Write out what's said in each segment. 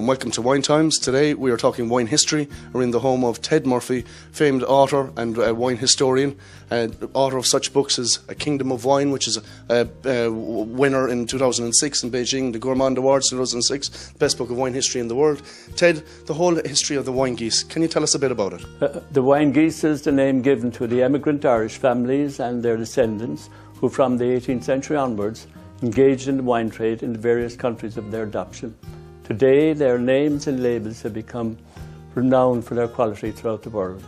welcome to Wine Times. Today we are talking wine history. We're in the home of Ted Murphy, famed author and wine historian, author of such books as A Kingdom of Wine, which is a winner in 2006 in Beijing, the Gourmand Awards 2006, best book of wine history in the world. Ted, the whole history of the Wine Geese, can you tell us a bit about it? The Wine Geese is the name given to the emigrant Irish families and their descendants who from the 18th century onwards engaged in the wine trade in the various countries of their adoption. Today, their names and labels have become renowned for their quality throughout the world.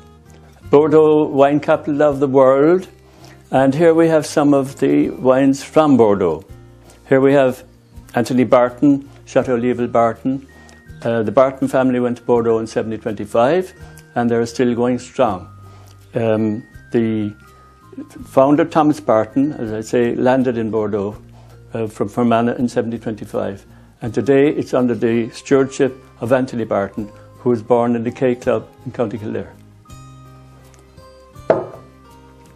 Bordeaux, wine capital of the world, and here we have some of the wines from Bordeaux. Here we have Anthony Barton, Chateau Level Barton. The Barton family went to Bordeaux in 1725, and they're still going strong. The founder, Thomas Barton, as I say, landed in Bordeaux from Fermanagh in 1725. And today it's under the stewardship of Anthony Barton, who was born in the K Club in County Kildare.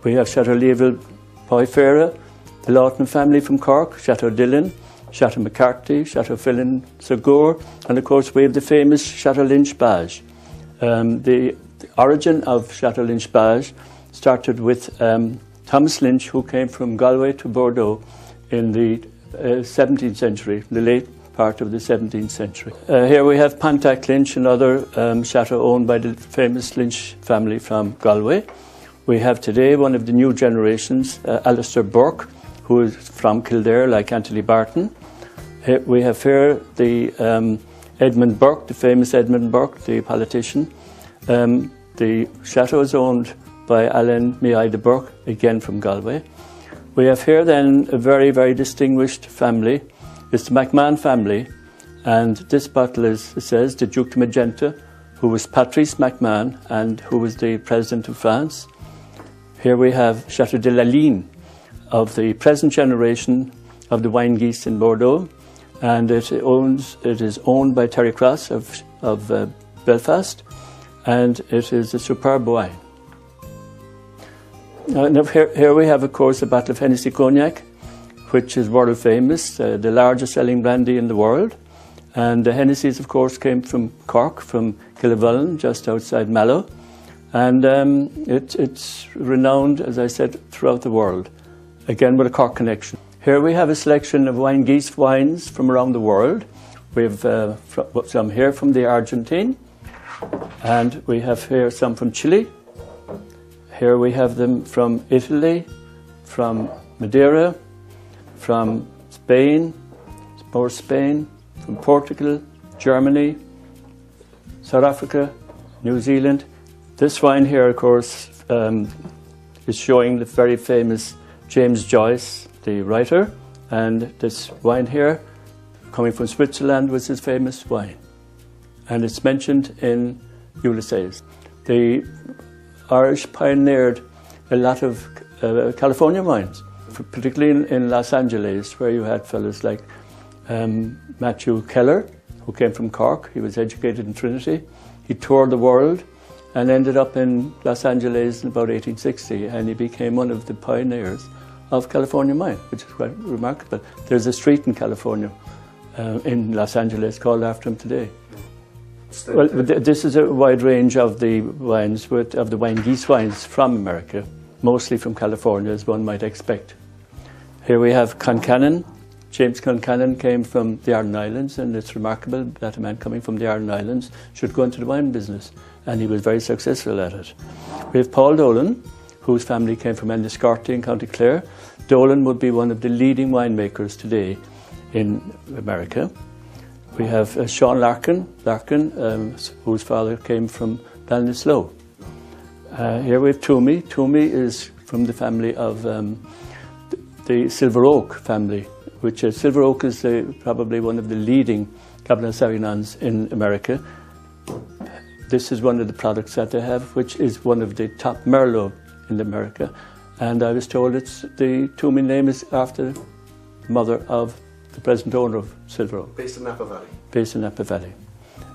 We have Chateau Level Poyfera, the Lawton family from Cork, Chateau Dillon, Chateau McCarthy, Chateau Fillin Segur, and of course we have the famous Chateau Lynch Bage. The origin of Chateau Lynch Bage started with Thomas Lynch, who came from Galway to Bordeaux in the 17th century, the late part of the 17th century. Here we have Pontac Lynch, another chateau owned by the famous Lynch family from Galway. We have today one of the new generations, Alistair Burke, who is from Kildare, like Anthony Barton. We have here the Edmund Burke, the famous Edmund Burke, the politician. The chateau is owned by Alan Meay de Burke, again from Galway. We have here then a very, very distinguished family. It's the McMahon family, and this bottle is, it says, the Duke de Magenta, who was Patrice McMahon and who was the President of France. Here we have Chateau de la Ligne, of the present generation of the Wine Geese in Bordeaux, and it is owned by Terry Cross of Belfast, and it is a superb wine. Now here we have, of course, a bottle of Hennessy Cognac, which is world famous, the largest selling brandy in the world. And the Hennessy's, of course, came from Cork, from Killavullen, just outside Mallow. And it's renowned, as I said, throughout the world, again with a Cork connection. Here we have a selection of Wine Geese wines from around the world. We have some here from the Argentine, and we have here some from Chile. Here we have them from Italy, from Madeira, from Spain, from Portugal, Germany, South Africa, New Zealand. This wine here, of course, is showing the very famous James Joyce, the writer, and this wine here, coming from Switzerland, was his famous wine. And it's mentioned in Ulysses. The Irish pioneered a lot of California wines, particularly in Los Angeles, where you had fellows like Matthew Keller, who came from Cork. He was educated in Trinity. He toured the world and ended up in Los Angeles in about 1860, and he became one of the pioneers of California wine, which is quite remarkable. There's a street in California, in Los Angeles, called after him today. Well, this is a wide range of the wines, of the Wine Geese wines from America, mostly from California, as one might expect. Here we have Concannon. James Concannon came from the Aran Islands, and it's remarkable that a man coming from the Aran Islands should go into the wine business, and he was very successful at it. We have Paul Dolan, whose family came from Enniscorthy in County Clare. Dolan would be one of the leading winemakers today in America. We have Sean Larkin, whose father came from Ballinasloe. Here we have Toomey. Toomey is from the family of the Silver Oak family, which Silver Oak is probably one of the leading Cabernet Sauvignons in America. This is one of the products that they have, which is one of the top Merlot in America. And I was told the Toomey name is after the mother of the present owner of Silver Oak. Based in Napa Valley. Based in Napa Valley.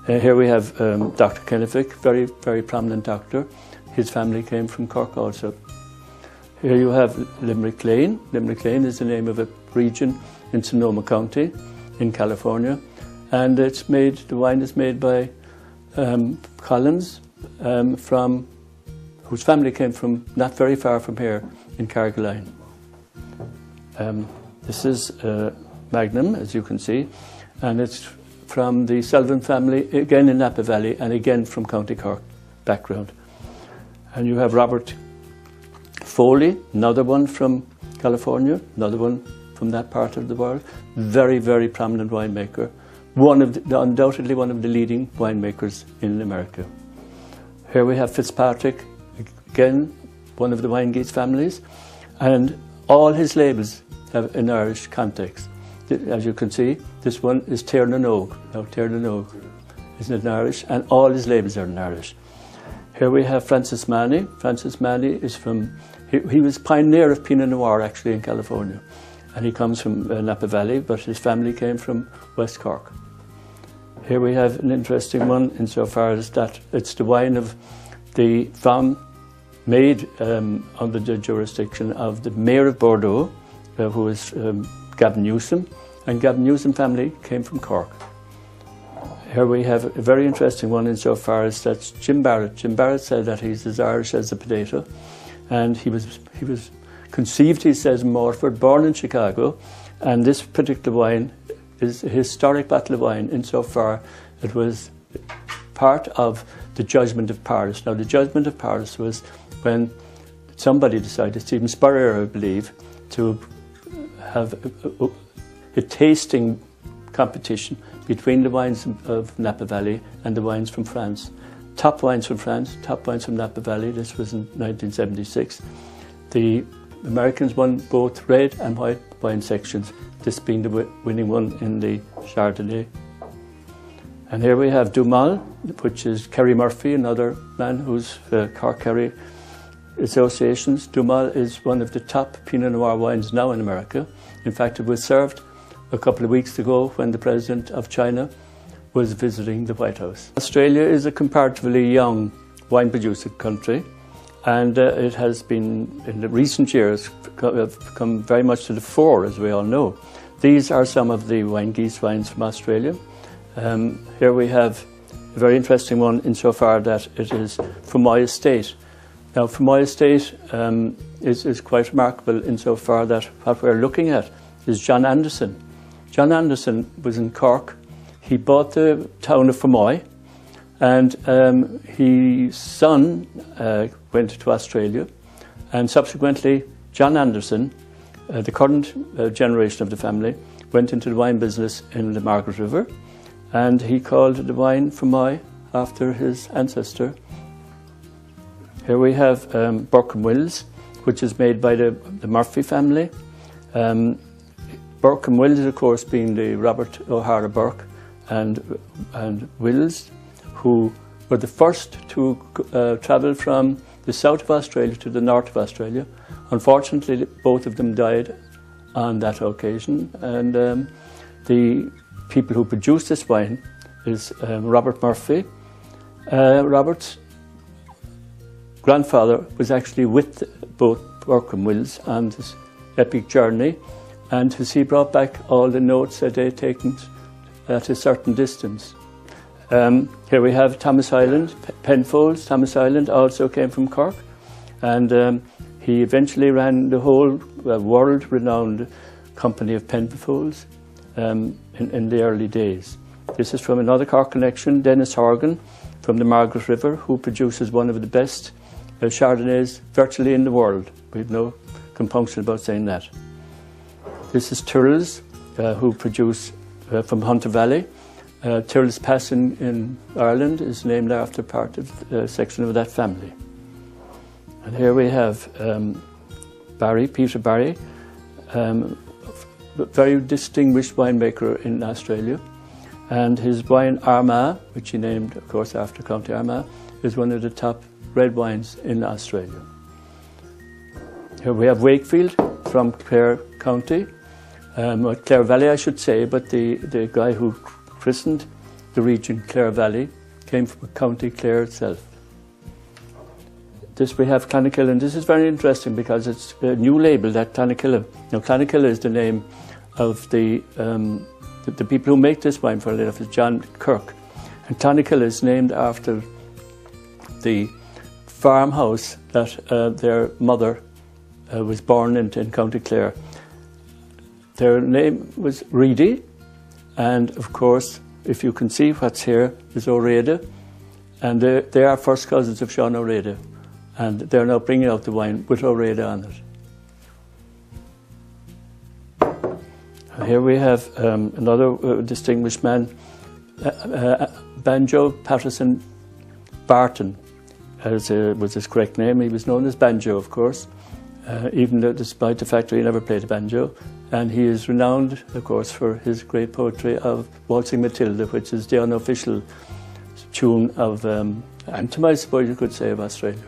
Here we have Dr. Kennefic, very, very prominent doctor. His family came from Cork also. Here you have Limerick Lane. Limerick Lane is the name of a region in Sonoma County in California. and it's made. The wine is made by Collins, whose family came from not very far from here in Carrigaline. This is Magnum, as you can see, and it's from the Sullivan family, again in Napa Valley, and again from County Cork background. And you have Robert Foley, another one from California, another one from that part of the world. Very, very prominent winemaker. Undoubtedly one of the leading winemakers in America. Here we have Fitzpatrick, again, one of the Wine Geese families, and all his labels have an Irish context. As you can see, this one is Tiernan-Og. Now, Tiernan-Og is in Irish, and all his labels are in Irish. Here we have Francis Manny. Francis Manny is from, he was pioneer of Pinot Noir actually in California, and he comes from Napa Valley, but his family came from West Cork. Here we have an interesting one insofar as that it's the wine of the farm made under the jurisdiction of the Mayor of Bordeaux, who is Gavin Newsom, and Gavin Newsom family came from Cork. Here we have a very interesting one insofar as that's Jim Barrett. Jim Barrett said that he's as Irish as a potato, and he was conceived, he says, in Morford, born in Chicago, and this particular wine is a historic bottle of wine insofar it was part of the Judgment of Paris. Now, the Judgment of Paris was when somebody decided, Stephen Spurrier, I believe, to have a tasting competition between the wines of Napa Valley and the wines from France. Top wines from France, top wines from Napa Valley. This was in 1976. The Americans won both red and white wine sections, this being the winning one in the Chardonnay. And here we have Dumal, which is Kerry Murphy, another man who's Cork Kerry associations. Dumal is one of the top Pinot Noir wines now in America. In fact, it was served a couple of weeks ago when the President of China was visiting the White House. Australia is a comparatively young wine producing country, and it has been, in the recent years, come very much to the fore, as we all know. These are some of the Wine Geese wines from Australia. Here we have a very interesting one insofar that it is Fermoy Estate. Now, Fermoy Estate is quite remarkable insofar that what we're looking at is John Anderson. John Anderson was in Cork. He bought the town of Fermoy, and his son went to Australia, and subsequently John Anderson, the current generation of the family, went into the wine business in the Margaret River, and he called the wine Fermoy after his ancestor. Here we have Burke and Wills, which is made by the Murphy family. Burke and Wills, of course, being the Robert O'Hara Burke and Wills, who were the first to travel from the south of Australia to the north of Australia. Unfortunately, both of them died on that occasion, and the people who produced this wine is Robert Murphy. Robert's grandfather was actually with both Burke and Wills on this epic journey, and he brought back all the notes that they'd taken at a certain distance. Here we have Thomas Hyland, Penfolds. Thomas Hyland also came from Cork, and he eventually ran the whole world-renowned company of Penfolds in the early days. This is from another Cork connection, Dennis Horgan from the Margaret River, who produces one of the best Chardonnays virtually in the world. We have no compunction about saying that. This is Tyrrell's, who produce from Hunter Valley. Tyrrell's Pass in Ireland is named after part of a section of that family. And here we have Peter Barry, very distinguished winemaker in Australia, and his wine Armagh, which he named, of course, after County Armagh, is one of the top red wines in Australia. Here we have Wakefield from Clare County, Clare Valley, I should say, but the guy who christened the region Clare Valley came from County Clare itself. This we have Clonakillen. This is very interesting because it's a new label, that Clonakillen. Now, Clonakillen is the name of the the people who make this wine for a living is John Kirk. And Clonakilly is named after the farmhouse that their mother was born in County Clare. Their name was Reedy, and of course, if you can see what's here, is O'Reda, and they are first cousins of Sean O'Reda, and they're now bringing out the wine with O'Reda on it. Here we have another distinguished man, Banjo Patterson Barton, was his correct name. He was known as Banjo, of course, even though, despite the fact that he never played a banjo. And he is renowned, of course, for his great poetry of Waltzing Matilda, which is the unofficial tune of, anthem, I suppose you could say, of Australia.